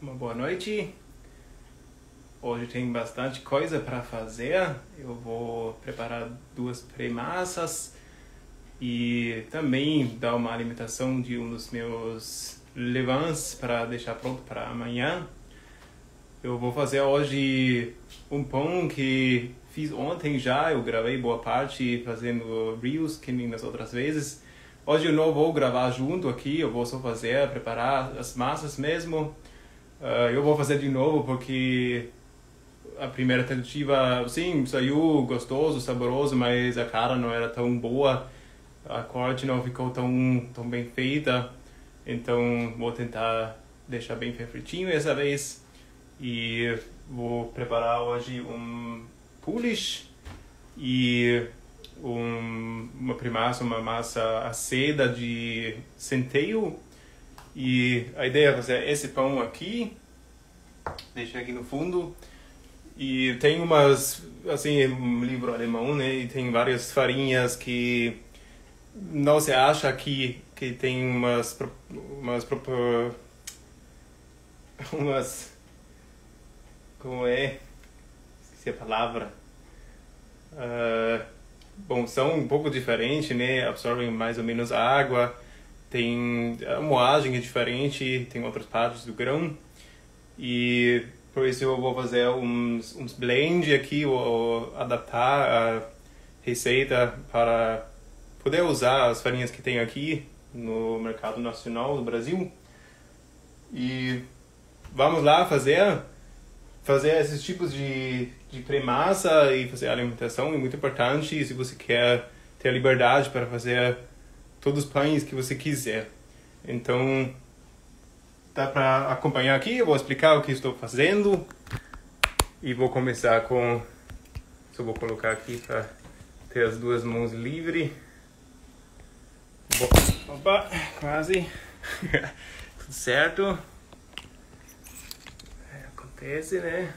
Uma boa noite. Hoje tem bastante coisa para fazer. Eu vou preparar 2 pré-massas e também dar uma alimentação de um dos meus levains para deixar pronto para amanhã. Eu vou fazer hoje um pão que fiz ontem já. Eu gravei boa parte fazendo reels, que nem nas outras vezes. Hoje eu não vou gravar junto aqui, eu vou só preparar as massas mesmo. Eu vou fazer de novo porque a primeira tentativa, sim, saiu gostoso, saboroso, mas a cara não era tão boa, a corte não ficou tão bem feita. Então vou tentar deixar bem perfeitinho essa vez. E vou preparar hoje um poulish e uma massa aceda de centeio. E a ideia é fazer esse pão aqui, deixar aqui no fundo. E tem um livro alemão, né? E tem várias farinhas que não se acha aqui, que tem como é? Esqueci a palavra. Bom, são um pouco diferentes, né? Absorvem mais ou menos a água. Tem a moagem é diferente, tem outras partes do grão. E por isso eu vou fazer uns blend aqui, vou adaptar a receita para poder usar as farinhas que tem aqui no mercado nacional do Brasil. E vamos lá fazer esses tipos de pré-massa e fazer a alimentação. É muito importante se você quer ter a liberdade para fazer todos os pães que você quiser. Então, dá para acompanhar aqui, eu vou explicar o que estou fazendo. E vou começar com... Só vou colocar aqui para ter as duas mãos livres. Opa, quase. Tudo certo. Acontece, né?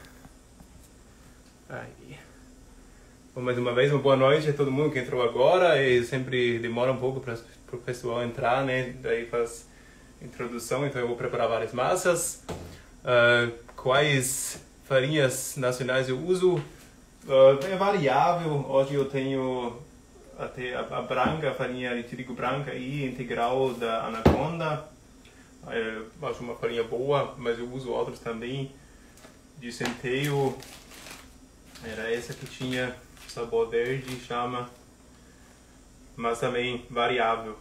Aí. Bom, mais uma vez, uma boa noite a todo mundo que entrou agora. E sempre demora um pouco para o pessoal entrar, né? Daí faz introdução, então eu vou preparar várias massas. Quais farinhas nacionais eu uso? É variável. Hoje eu tenho até a branca, a farinha de trigo branca e integral da Anaconda. Eu acho uma farinha boa, mas eu uso outras também. De centeio, era essa que tinha sabor verde, chama, mas também variável.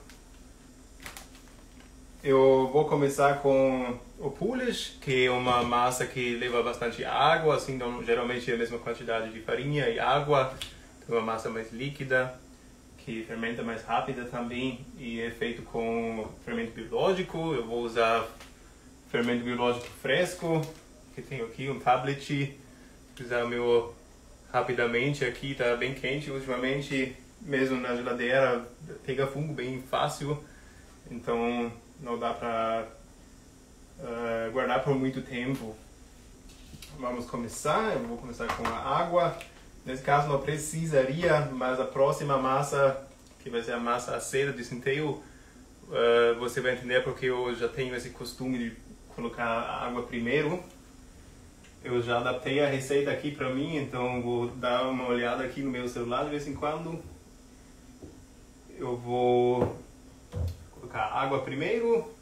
Eu vou começar com o poulish, que é uma massa que leva bastante água, assim, então, geralmente é a mesma quantidade de farinha e água. É uma massa mais líquida, que fermenta mais rápida também, e é feito com fermento biológico. Eu vou usar fermento biológico fresco, que tenho aqui um tablet. Vou usar o meu rapidamente aqui, tá bem quente ultimamente, mesmo na geladeira pega fungo bem fácil, então não dá para guardar por muito tempo. Vamos começar, eu vou começar com a água. Nesse caso não precisaria, mas a próxima massa, que vai ser a massa aceda de centeio, você vai entender porque eu já tenho esse costume de colocar a água primeiro. Eu já adaptei a receita aqui para mim, então vou dar uma olhada aqui no meu celular de vez em quando. Eu vou colocar água primeiro,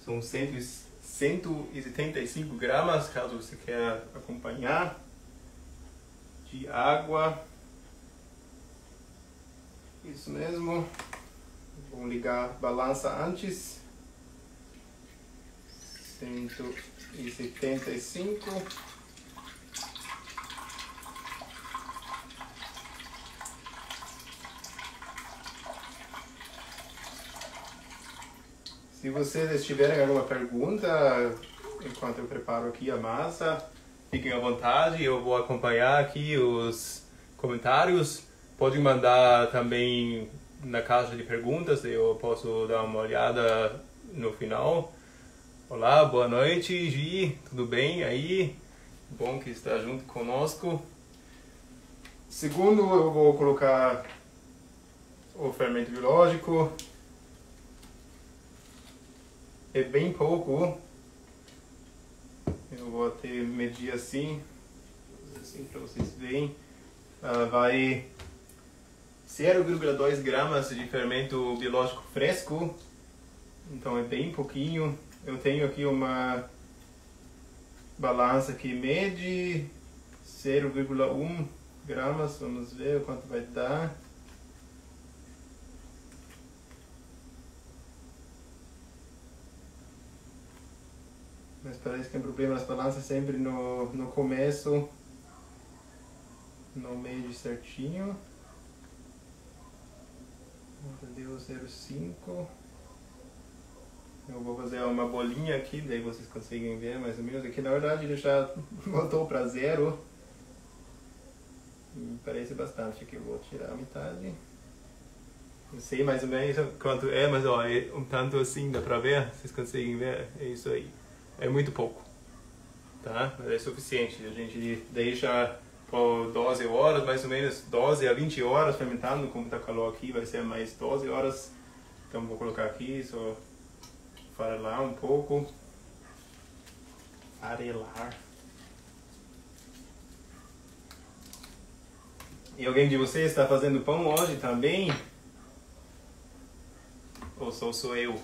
são 175 gramas, caso você queira acompanhar, de água. Isso mesmo. Vou ligar a balança antes. 175. Se vocês tiverem alguma pergunta enquanto eu preparo aqui a massa, fiquem à vontade, eu vou acompanhar aqui os comentários. Pode mandar também na caixa de perguntas, eu posso dar uma olhada no final. Olá, boa noite, Gi, tudo bem aí? Bom que está junto conosco. Segundo, eu vou colocar o fermento biológico. É bem pouco. Eu vou até medir assim para vocês verem. Vai 0,2 gramas de fermento biológico fresco, então é bem pouquinho. Eu tenho aqui uma balança que mede 0,1 gramas, vamos ver quanto vai dar. Mas parece que o problema das balanças sempre no começo não mede certinho. Deu 0,5. Eu vou fazer uma bolinha aqui, daí vocês conseguem ver mais ou menos. Aqui na verdade ele já voltou para 0. Parece bastante, aqui eu vou tirar a metade. Não sei mais ou menos quanto é, mas ó, é um tanto assim, dá pra ver? Vocês conseguem ver? É isso aí. É muito pouco, tá? Mas é suficiente. A gente deixa por 12 horas, mais ou menos 12 a 20 horas fermentando, como tá calor aqui, vai ser mais 12 horas. Então vou colocar aqui, só farelar um pouco. Farelar. E alguém de vocês está fazendo pão hoje também? Ou só sou eu?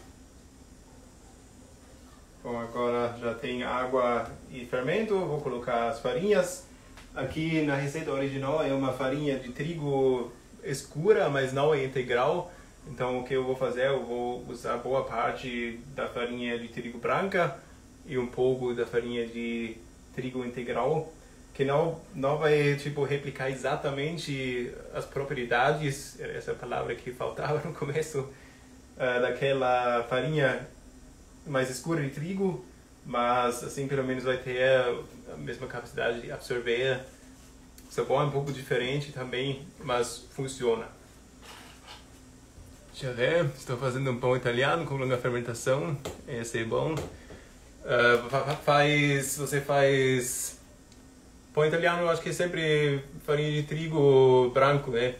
Bom, agora já tem água e fermento, vou colocar as farinhas. Aqui na receita original é uma farinha de trigo escura, mas não é integral. Então o que eu vou fazer, eu vou usar boa parte da farinha de trigo branca e um pouco da farinha de trigo integral, que não vai tipo replicar exatamente as propriedades, essa palavra que faltava no começo, daquela farinha mais escura de trigo, mas assim pelo menos vai ter a mesma capacidade de absorver. O sabor é um pouco diferente também, mas funciona. Deixa eu ver, estou fazendo um pão italiano com longa fermentação, esse é bom. Você faz pão italiano, eu acho que é sempre farinha de trigo branco, né?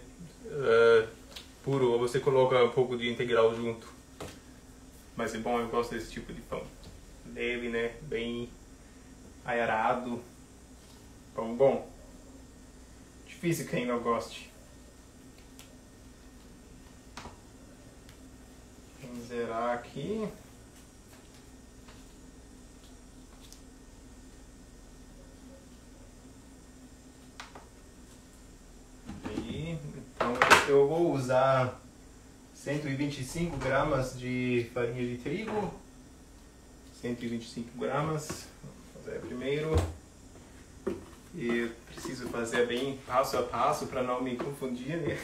Puro, ou você coloca um pouco de integral junto. Mas é bom, eu gosto desse tipo de pão. Leve, né? Bem aerado. Pão bom. Difícil quem não goste. Vamos zerar aqui. Então eu vou usar 125 gramas de farinha de trigo. 125 gramas. Vou fazer primeiro. E preciso fazer bem passo a passo para não me confundir, né?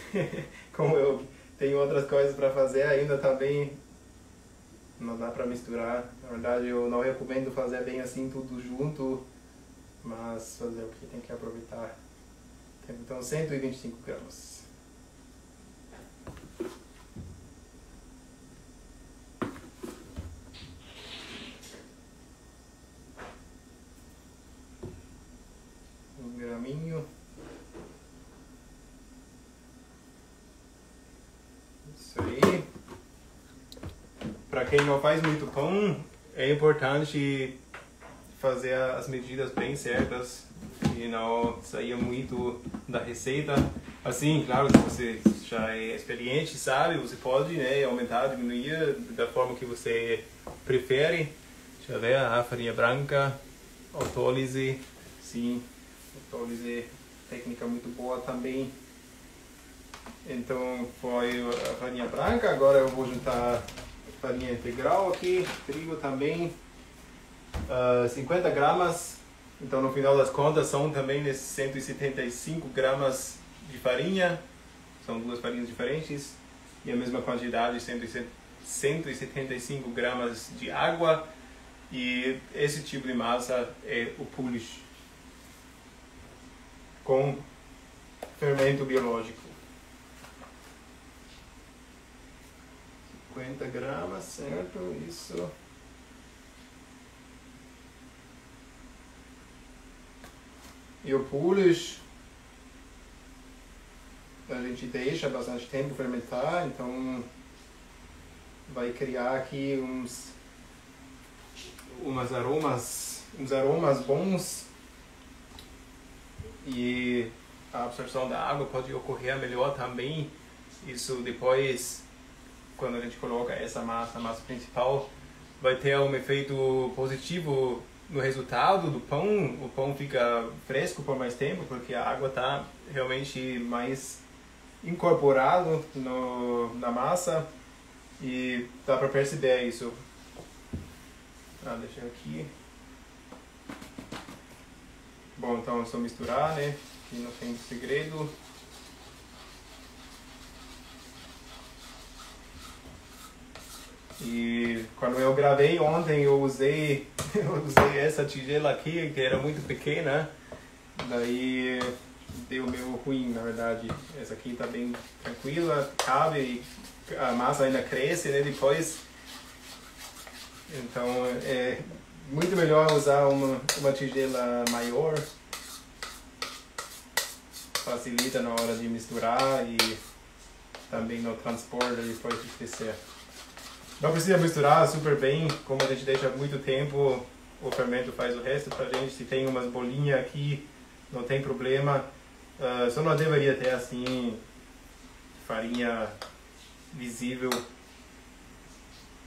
Como eu tenho outras coisas para fazer, ainda também não dá para misturar. Na verdade, eu não recomendo fazer bem assim tudo junto, mas fazer o que tem que aproveitar. Então, 125 gramas. Um graminho. Isso aí. Para quem não faz muito pão, é importante fazer as medidas bem certas e não sair muito da receita. Assim, claro, se você já é experiente, sabe, você pode, né, aumentar, diminuir da forma que você prefere. Deixa eu ver, a farinha branca, autólise, sim, autólise, técnica muito boa também. Então foi a farinha branca, agora eu vou juntar farinha integral aqui, trigo também, 50 gramas. Então no final das contas são também esses 175 gramas de farinha, são duas farinhas diferentes, e a mesma quantidade, 175 gramas de água, e esse tipo de massa é o Polish, com fermento biológico. 50 gramas, certo? Isso. E o Polish, a gente deixa bastante tempo fermentar, então vai criar aqui umas aromas uns aromas bons e a absorção da água pode ocorrer melhor também. Isso depois, quando a gente coloca essa massa, a massa principal, vai ter um efeito positivo no resultado do pão. O pão fica fresco por mais tempo porque a água está realmente mais incorporado na massa e dá para perceber isso. Deixa eu aqui. Bom, então é só misturar, né? Aqui não tem segredo. E quando eu gravei ontem, eu usei essa tigela aqui, que era muito pequena. Daí deu meio ruim, na verdade. Essa aqui está bem tranquila, cabe e a massa ainda cresce, né, depois. Então é muito melhor usar uma tigela maior. Facilita na hora de misturar e também no transporte depois de crescer. Não precisa misturar super bem, como a gente deixa muito tempo, o fermento faz o resto pra gente. Se tem umas bolinhas aqui, não tem problema. Só não deveria ter assim farinha visível,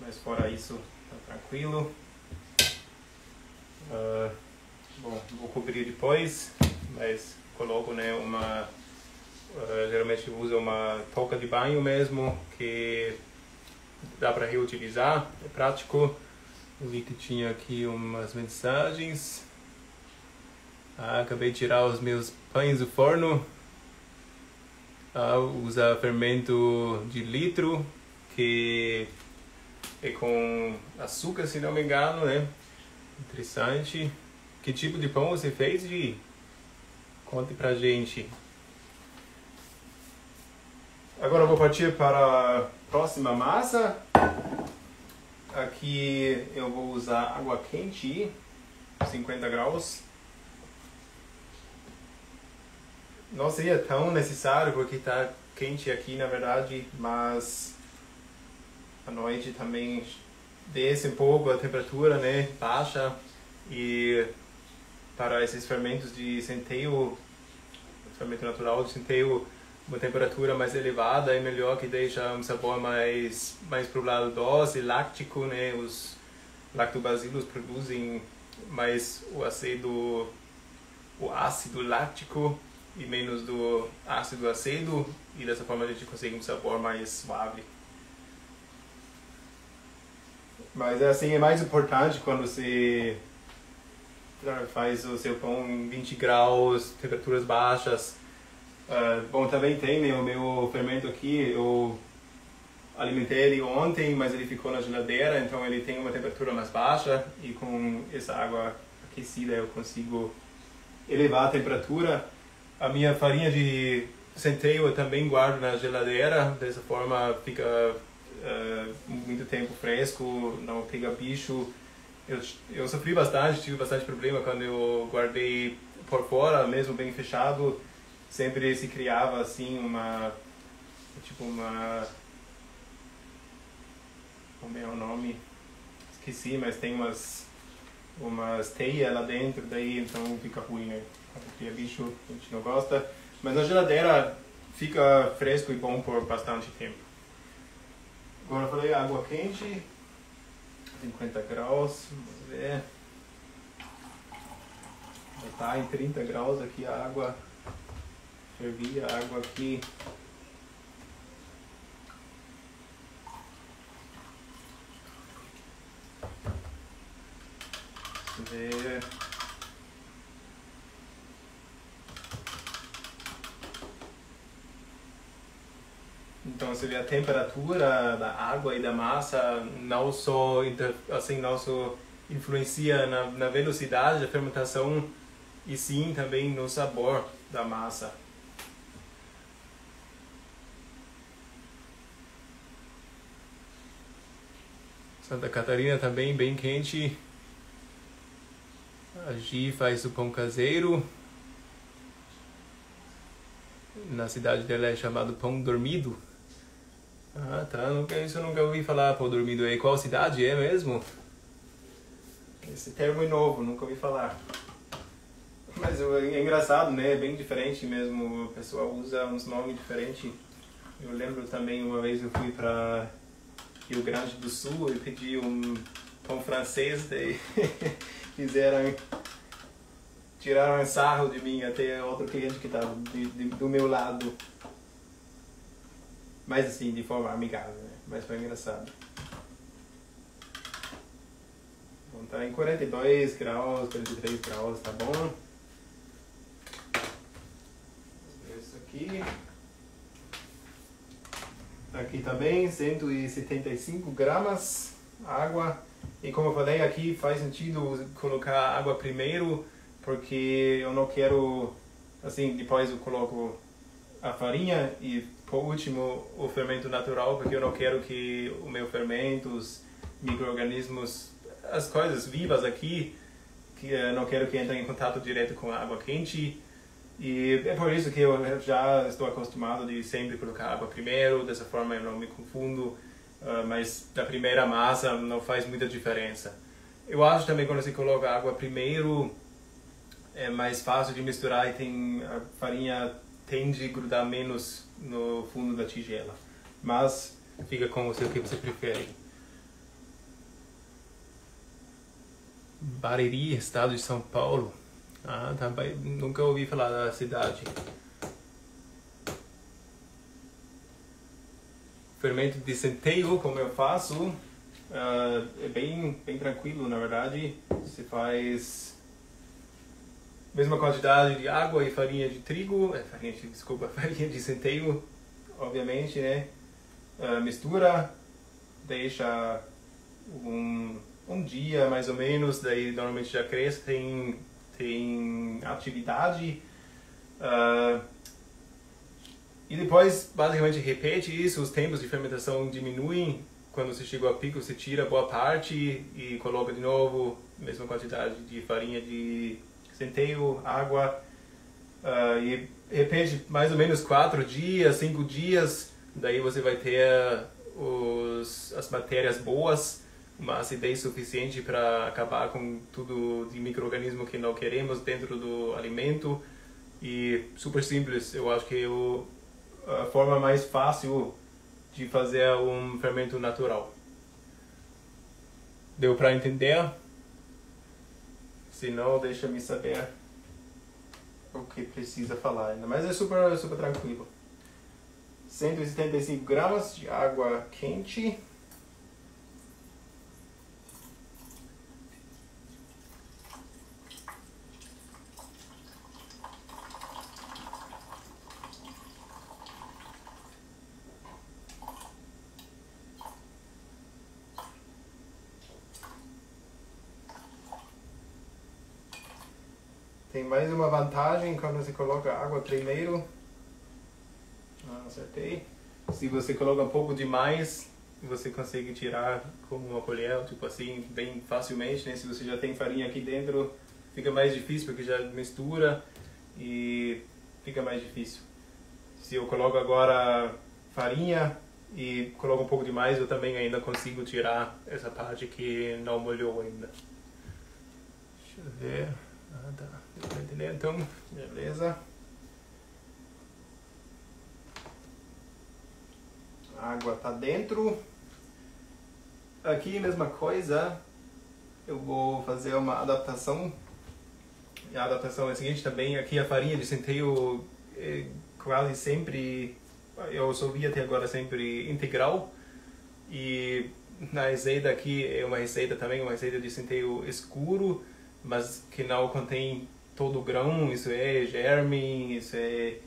mas fora isso tá tranquilo. Bom, vou cobrir depois, mas coloco, né, geralmente uso uma touca de banho mesmo, que dá para reutilizar, é prático. Eu vi que tinha aqui umas mensagens. Acabei de tirar os meus pães do forno. Usa fermento de litro, que é com açúcar, se não me engano, né? Interessante. Que tipo de pão você fez, Gi? Conte pra gente. Agora eu vou partir para a próxima massa. Aqui eu vou usar água quente, 50 graus. Não seria tão necessário porque está quente aqui, na verdade, mas à noite também desce um pouco a temperatura, né? Baixa. E para esses fermentos de centeio, fermento natural de centeio, uma temperatura mais elevada é melhor, que deixa um sabor mais pro lado doce, láctico, né? Os lactobacilos produzem mais o ácido láctico e menos do ácido azedo, e dessa forma a gente consegue um sabor mais suave. Mas assim, é mais importante quando você faz o seu pão em 20 graus, temperaturas baixas. Bom, também tem, né, o meu fermento aqui, eu alimentei ele ontem, mas ele ficou na geladeira, então ele tem uma temperatura mais baixa, e com essa água aquecida eu consigo elevar a temperatura. A minha farinha de centeio eu também guardo na geladeira, dessa forma fica muito tempo fresco, não pega bicho. Eu sofri bastante, tive bastante problema quando eu guardei por fora, mesmo bem fechado. Sempre se criava assim como é o nome? Esqueci, mas tem umas teias lá dentro, daí então fica ruim, né? Quando cria bicho, a gente não gosta. Mas na geladeira fica fresco e bom por bastante tempo. Agora eu falei água quente, 50 graus, vamos ver. Está em 30 graus aqui a água. Fervi a água aqui. Deixa eu ver. Então você vê a temperatura da água e da massa não só influencia na velocidade da fermentação, e sim também no sabor da massa. Santa Catarina também bem quente. A Gi faz o pão caseiro. Na cidade dela é chamado pão dormido. Tá. Isso eu nunca ouvi falar, pão dormido. Qual cidade é mesmo? Esse termo é novo, nunca ouvi falar. Mas é engraçado, né? É bem diferente mesmo. O pessoal usa uns nomes diferentes. Eu lembro também, uma vez eu fui para Rio Grande do Sul e pedi um pão francês. Daí tiraram um sarro de mim, até outro cliente que estava do meu lado. Mas assim, de forma amigável, né? Mas foi engraçado. Bom, tá em 42 graus, 43 graus, tá bom? Isso aqui. Aqui também, 175 gramas água. E como eu falei, aqui faz sentido colocar água primeiro, porque eu não quero, assim, depois eu coloco a farinha e por último o fermento natural, porque eu não quero que o meu fermento, os micro-organismos, as coisas vivas aqui, que eu não quero que entrem em contato direto com a água quente. E é por isso que eu já estou acostumado de sempre colocar água primeiro, dessa forma eu não me confundo, mas na primeira massa não faz muita diferença. Eu acho também que quando você coloca água primeiro é mais fácil de misturar e a farinha tende a grudar menos no fundo da tigela. Mas fica com você o que você prefere. Bariri, estado de São Paulo. Ah, tá, nunca ouvi falar da cidade. Fermento de centeio, como eu faço, é bem tranquilo, na verdade. Você faz mesma quantidade de água e farinha de trigo, farinha de centeio, obviamente, né? Mistura, deixa um dia mais ou menos, daí normalmente já cresce, tem atividade, e depois basicamente repete isso, os tempos de fermentação diminuem, quando você chegou a pico você tira boa parte e coloca de novo, mesma quantidade de farinha de centeio, água, e repete mais ou menos 4 dias, 5 dias, daí você vai ter as matérias boas, uma acidez suficiente para acabar com tudo de micro-organismo que não queremos dentro do alimento. E super simples, eu acho que a forma mais fácil de fazer um fermento natural. Deu para entender? Se não, deixa me saber o que precisa falar ainda. Mas é super tranquilo. 175 gramas de água quente. Tem mais uma vantagem quando você coloca água primeiro. Acertei. Se você coloca um pouco demais, você consegue tirar com uma colher, tipo assim, bem facilmente, né? Se você já tem farinha aqui dentro, fica mais difícil porque já mistura e fica mais difícil. Se eu coloco agora farinha e coloco um pouco demais, eu também ainda consigo tirar essa parte que não molhou ainda. Deixa eu ver. Ah, tá. Deu pra entender então? Beleza. A água tá dentro. Aqui, mesma coisa. Eu vou fazer uma adaptação. E a adaptação é a seguinte também. Aqui a farinha de centeio é quase sempre, eu só vi até agora sempre integral. E na receita aqui é uma receita também, uma receita de centeio escuro, mas que não contém todo o grão, isso é germe, isso é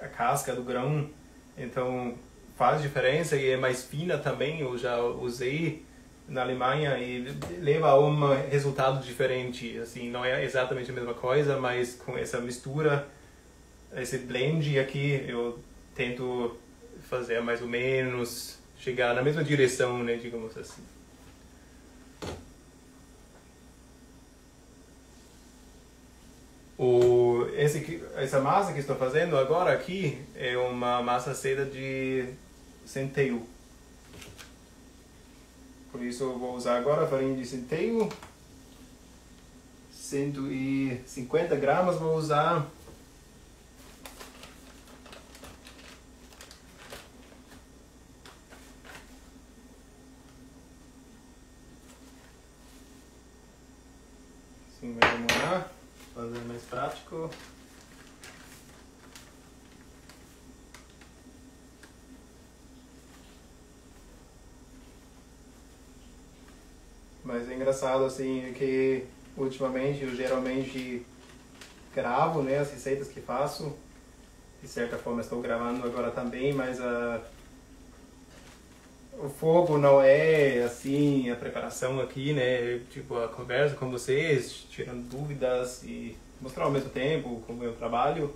a casca do grão, então faz diferença e é mais fina também, eu já usei na Alemanha e leva a um resultado diferente, assim, não é exatamente a mesma coisa, mas com essa mistura, esse blend aqui, eu tento fazer mais ou menos, chegar na mesma direção, né, digamos assim. Essa massa que estou fazendo agora aqui é uma massa seda de centeio. Por isso eu vou usar agora a farinha de centeio. 150 gramas vou usar. Assim vai demorar, fazer mais prático. Mas é engraçado assim que ultimamente eu geralmente gravo, né, as receitas que faço. De certa forma estou gravando agora também, mas o foco não é assim a preparação aqui, né, tipo a conversa com vocês, tirando dúvidas e mostrar ao mesmo tempo como eu trabalho,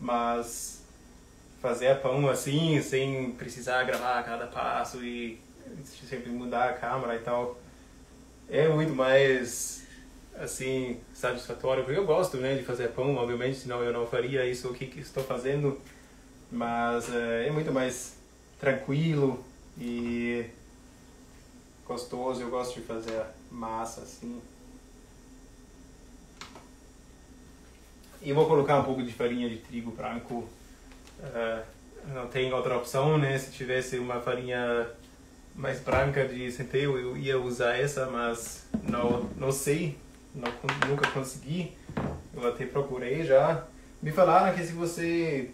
mas fazer pão assim, sem precisar gravar cada passo e sempre mudar a câmera e tal, é muito mais assim satisfatório, porque eu gosto, né, de fazer pão, obviamente, senão eu não faria isso que estou fazendo, mas é muito mais tranquilo e gostoso. Eu gosto de fazer massa assim. E vou colocar um pouco de farinha de trigo branco, não tem outra opção, né, se tivesse uma farinha mais branca de centeio eu ia usar essa, mas não sei, nunca consegui. Eu até procurei já. Me falaram que se você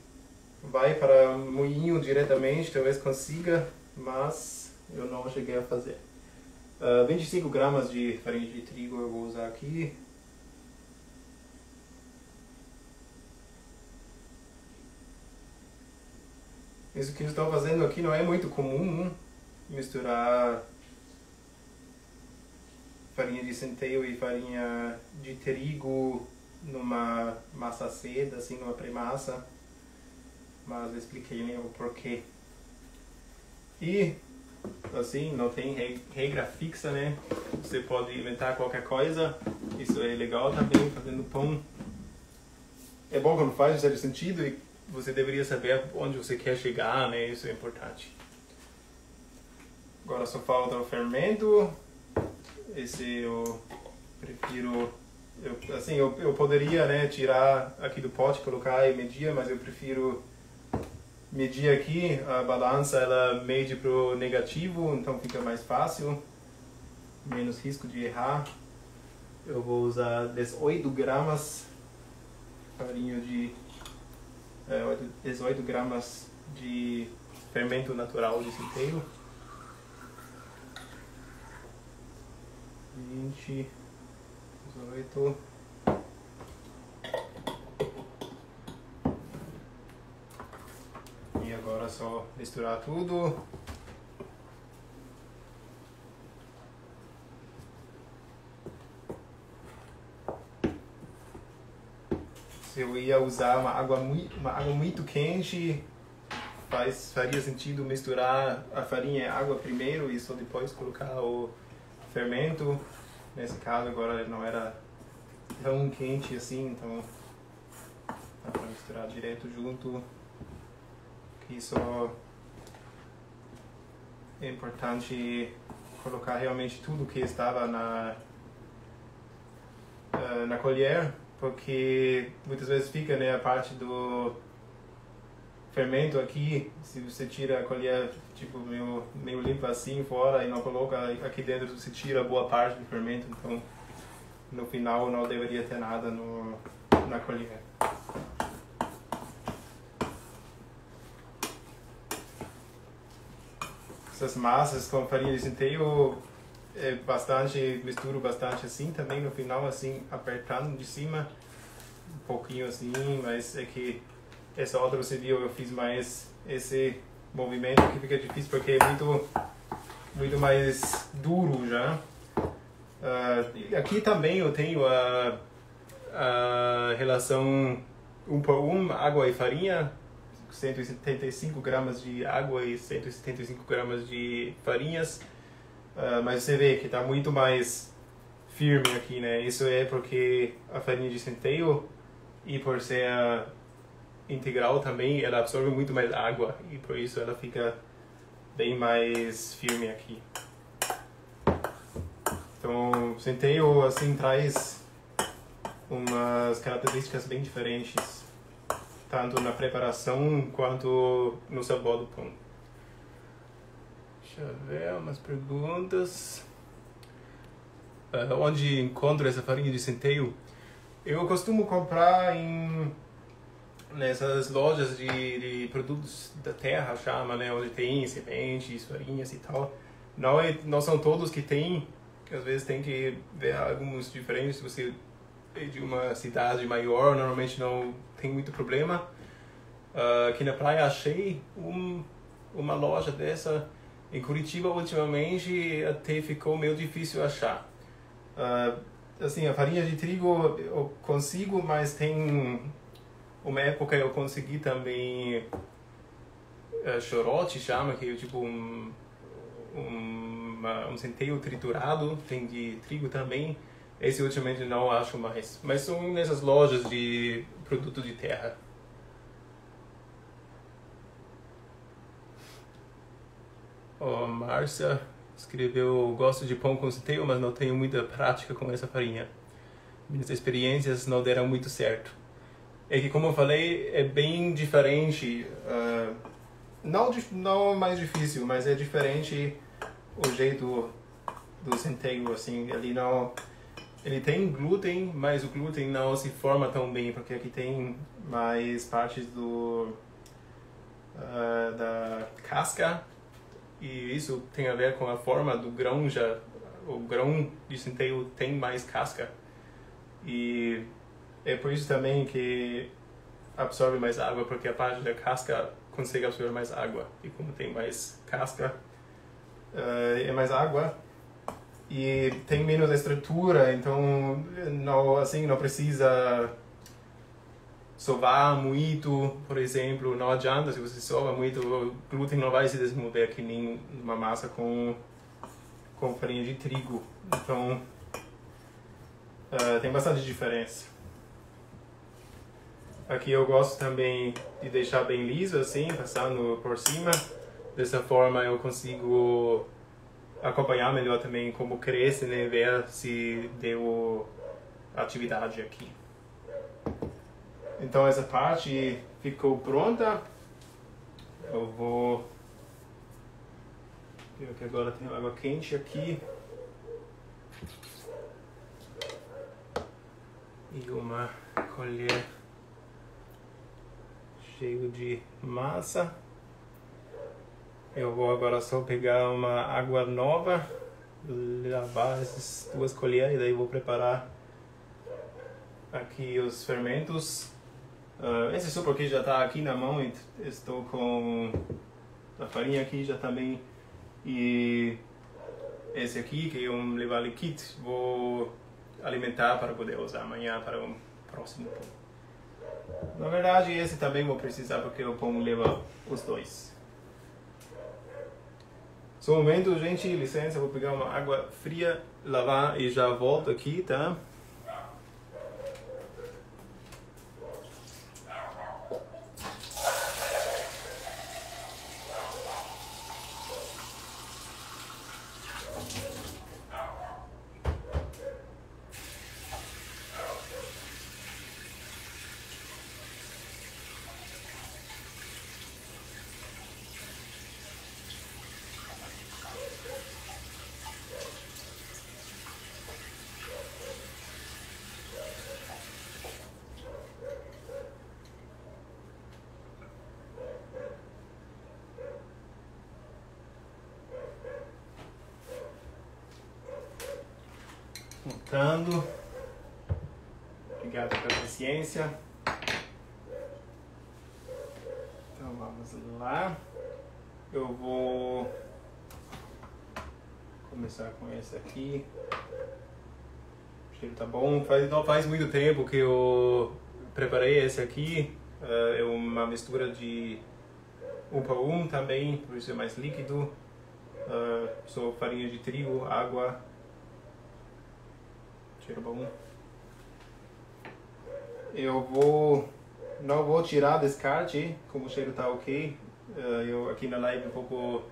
vai para moinho diretamente talvez consiga, mas eu não cheguei a fazer. 25 gramas de farinha de trigo eu vou usar aqui. Isso que eu estou fazendo aqui não é muito comum, misturar farinha de centeio e farinha de trigo numa massa seda, assim, numa pré-massa, mas eu expliquei, né, o porquê. E assim, não tem regra fixa, né, você pode inventar qualquer coisa, isso é legal também, fazendo pão. É bom quando faz um certo sentido e você deveria saber onde você quer chegar, né, isso é importante. Agora só falta o fermento. Esse eu prefiro, eu poderia, né, tirar aqui do pote, colocar e medir, mas eu prefiro medir aqui. A balança ela mede pro negativo, então fica mais fácil, menos risco de errar. Eu vou usar 18 gramas farinha de 18 gramas de fermento natural de centeio. 20, 18. E agora é só misturar tudo. Se eu ia usar uma água muito quente, faria sentido misturar a farinha e a água primeiro e só depois colocar o fermento. Nesse caso agora ele não era tão quente assim, então dá para misturar direto junto. Aqui só é importante colocar realmente tudo que estava na colher, porque muitas vezes fica, né, a parte do fermento aqui, se você tira a colher tipo meio limpa assim fora e não coloca aqui dentro, você tira boa parte do fermento, então no final não deveria ter nada na colher. Essas massas com farinha de centeio misturo bastante assim também no final, assim, apertando de cima um pouquinho assim, mas é que essa outra você viu, eu fiz mais esse movimento que fica difícil porque é muito mais duro já. Aqui também eu tenho a relação 1 por 1, água e farinha, 175 gramas de água e 175 gramas de farinhas, mas você vê que está muito mais firme aqui, né? Isso é porque a farinha de centeio, e por ser integral também, ela absorve muito mais água e por isso ela fica bem mais firme aqui. Então, centeio assim traz umas características bem diferentes, tanto na preparação quanto no sabor do pão. Deixa eu ver umas perguntas. Onde encontro essa farinha de centeio? Eu costumo comprar nessas lojas de produtos da terra, chama, né? Onde tem sementes, farinhas e tal. Não são todos que tem. Às vezes tem que ver alguns diferentes. Se você é de uma cidade maior, normalmente não tem muito problema. Aqui na praia achei uma loja dessa. Em Curitiba, ultimamente, até ficou meio difícil achar. Assim, a farinha de trigo eu consigo, mas tem uma época eu consegui também chorote, chama, que é tipo um centeio triturado, tem de trigo também. Esse ultimamente não acho mais, mas são nessas lojas de produto de terra. Márcia escreveu: gosto de pão com centeio, mas não tenho muita prática com essa farinha. Minhas experiências não deram muito certo. É que, como eu falei, é bem diferente. Não mais difícil, mas é diferente o jeito do centeio, assim. Ele tem glúten, mas o glúten não se forma tão bem, porque aqui tem mais partes da casca. E isso tem a ver com a forma do grão. O grão de centeio tem mais casca. E é por isso também que absorve mais água, porque a parte da casca consegue absorver mais água. E como tem mais casca, é mais água. E tem menos estrutura, então não precisa sovar muito, por exemplo. Não adianta, se você sova muito, o glúten não vai se desenvolver que nem uma massa com farinha de trigo. Então, tem bastante diferença. Aqui eu gosto também de deixar bem liso, assim, passando por cima. Dessa forma eu consigo acompanhar melhor também como cresce, né? Ver se deu atividade aqui. Então essa parte ficou pronta. Eu vou ver que agora tem água quente aqui. E uma colher cheia de massa. Eu vou agora só pegar uma água nova, lavar essas 2 colheres, e daí vou preparar aqui os fermentos. Esse suco aqui já está aqui na mão, e estou com a farinha aqui já também. E esse aqui, que é um Levale Kit, vou alimentar para poder usar amanhã para um próximo pão. Na verdade, esse também vou precisar, porque o pão leva os dois. Só um momento, gente, licença, vou pegar uma água fria, lavar e já volto aqui, tá? Montando. Obrigado pela paciência. Então vamos lá. Eu vou começar com esse aqui. O cheiro tá bom. Não faz muito tempo que eu preparei esse aqui. É uma mistura de 1 para 1 também, por isso é mais líquido. Só farinha de trigo, água. Cheiro bom. Não vou tirar descarte, como o cheiro tá ok. Aqui na live é um pouco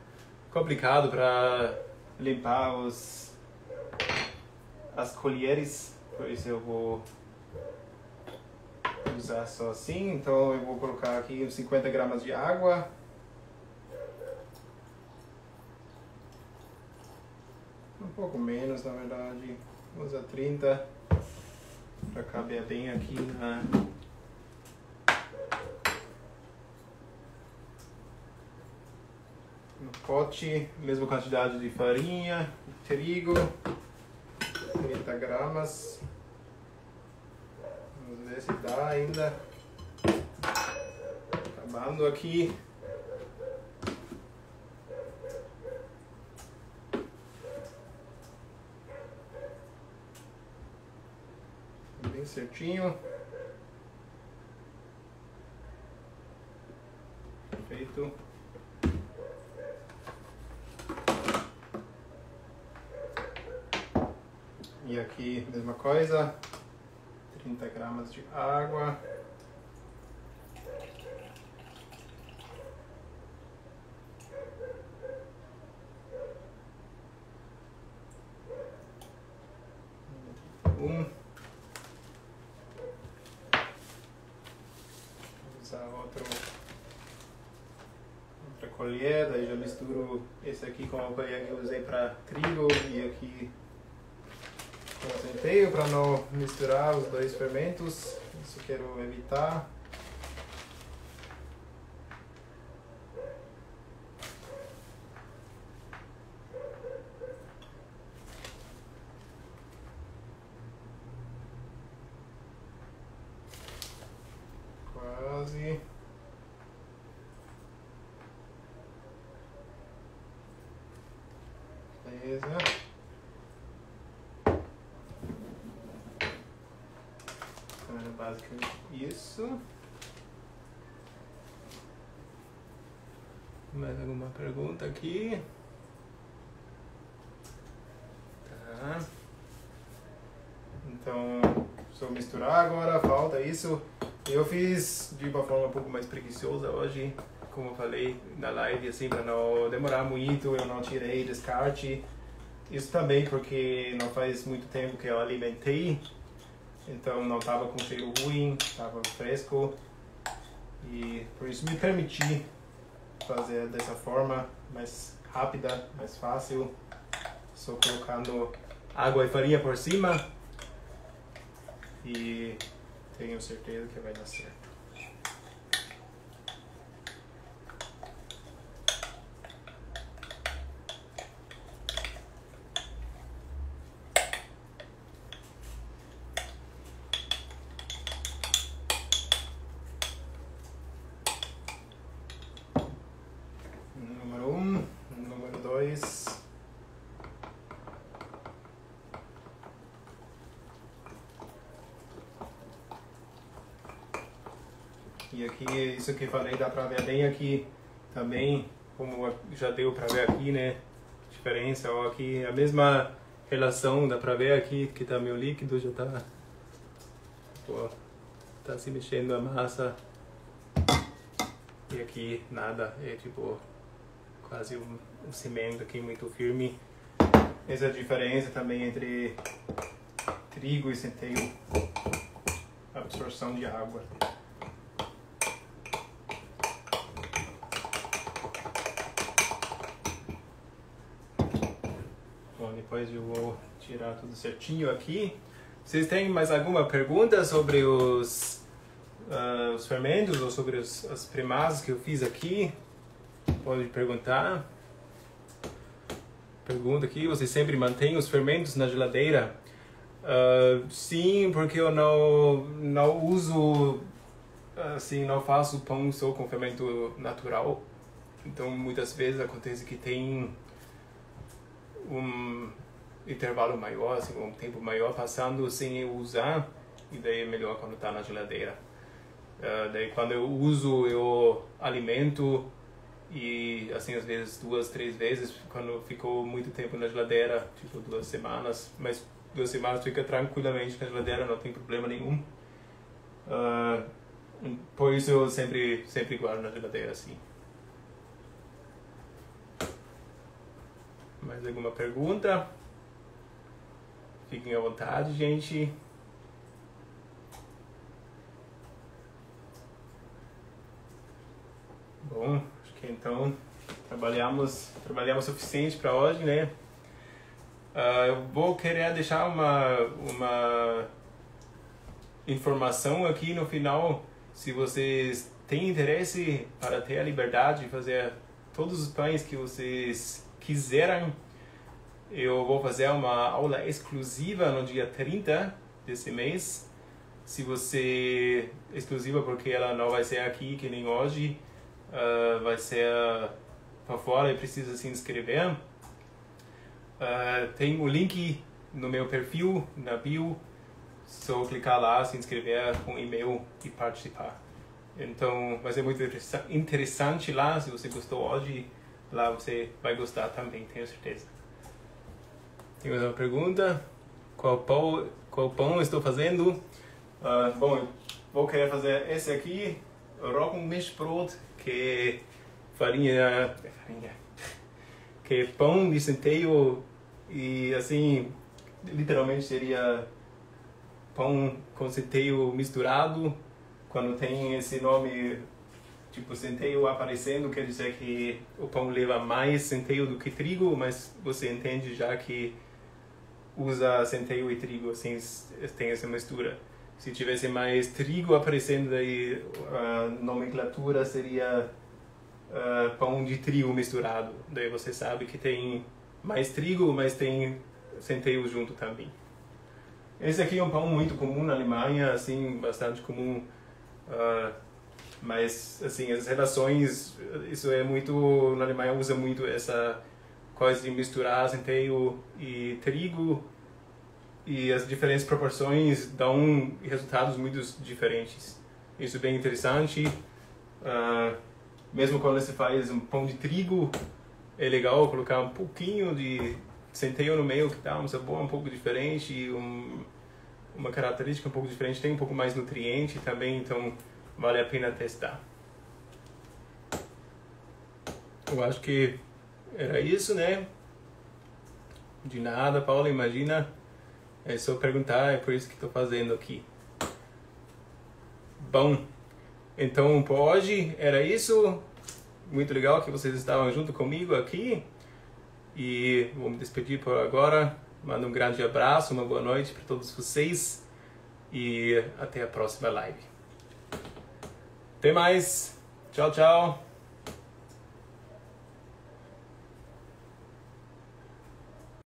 complicado para limpar as colheres, por isso eu vou usar só assim. Então eu vou colocar aqui uns 50 gramas de água. Um pouco menos, na verdade. Vou usar 30 para caber bem aqui no pote. Mesma quantidade de farinha, trigo, 30 gramas. Vamos ver se dá ainda. Acabando aqui. Bem certinho. Perfeito. E aqui, mesma coisa. 30 gramas de água. Vou usar outra colher, daí já misturo esse aqui com a colher que eu usei para trigo e aqui com o centeio para não misturar os dois fermentos. Isso eu quero evitar. Quase. Beleza. Então é basicamente isso. Mais alguma pergunta aqui? Tá. Então, só misturar agora, falta isso. Eu fiz de uma forma um pouco mais preguiçosa hoje, como eu falei na live, assim, para não demorar muito, eu não tirei descarte. Isso também porque não faz muito tempo que eu alimentei, então não estava com cheiro ruim, estava fresco. E por isso me permiti fazer dessa forma mais rápida, mais fácil, só colocando água e farinha por cima. E tenho certeza que vai dar certo. Número 1, número 2. E aqui, isso que eu falei, dá pra ver bem aqui também, como já deu pra ver aqui, né? Diferença, ó, aqui a mesma relação, dá pra ver aqui que tá meu líquido, já tá, pô, tá se mexendo a massa. E aqui nada, é tipo quase um cimento aqui muito firme. Essa é a diferença também entre trigo e centeio, absorção de água. Bom, depois eu vou tirar tudo certinho aqui. Vocês têm mais alguma pergunta sobre os fermentos ou sobre as primadas que eu fiz aqui? Pode perguntar. Pergunta aqui, você sempre mantém os fermentos na geladeira? Sim, porque eu não uso, assim, não faço pão só com fermento natural. Então muitas vezes acontece que tem um intervalo maior, assim, um tempo maior passando sem eu usar, e daí é melhor quando está na geladeira. Daí quando eu uso, eu alimento, e assim às vezes 2, 3 vezes, quando ficou muito tempo na geladeira, tipo 2 semanas, mas 2 semanas fica tranquilamente na geladeira, não tem problema nenhum. Por isso eu sempre guardo na geladeira, assim. Mais alguma pergunta? Fiquem à vontade, gente. Bom, acho que então trabalhamos o suficiente para hoje, né? Eu vou querer deixar uma informação aqui no final. Se vocês têm interesse para ter a liberdade de fazer todos os pães que vocês quiserem, eu vou fazer uma aula exclusiva no dia 30 desse mês. Se você... exclusiva porque ela não vai ser aqui que nem hoje, vai ser para fora e precisa se inscrever. Tem o link no meu perfil, na bio. Só clicar lá, se inscrever com e-mail e participar. Então vai ser muito interessante lá. Se você gostou hoje, lá você vai gostar também, tenho certeza. Tem mais uma pergunta? Qual pão estou fazendo? Bom, eu vou querer fazer esse aqui, Roggenmischbrot, que que é pão de centeio, e assim, literalmente seria pão com centeio misturado. Quando tem esse nome, tipo centeio aparecendo, quer dizer que o pão leva mais centeio do que trigo, mas você entende já que usa centeio e trigo, assim, tem essa mistura. Se tivesse mais trigo aparecendo, daí a nomenclatura seria pão de trigo misturado. Daí você sabe que tem mais trigo, mas tem centeio junto também. Esse aqui é um pão muito comum na Alemanha, assim, bastante comum. Mas, assim, as relações, isso é muito... Na Alemanha usa muito essa coisa de misturar centeio e trigo. E as diferentes proporções dão resultados muito diferentes. Isso é bem interessante. Mesmo quando você faz um pão de trigo, é legal colocar um pouquinho de centeio no meio, que dá um sabor um pouco diferente e uma característica um pouco diferente. Tem um pouco mais nutriente também, então vale a pena testar. Eu acho que era isso, né? De nada, Paula, imagina. É só perguntar, é por isso que estou fazendo aqui. Bom, então por hoje era isso. Muito legal que vocês estavam junto comigo aqui. E vou me despedir por agora. Mando um grande abraço, uma boa noite para todos vocês. E até a próxima live. Até mais. Tchau, tchau.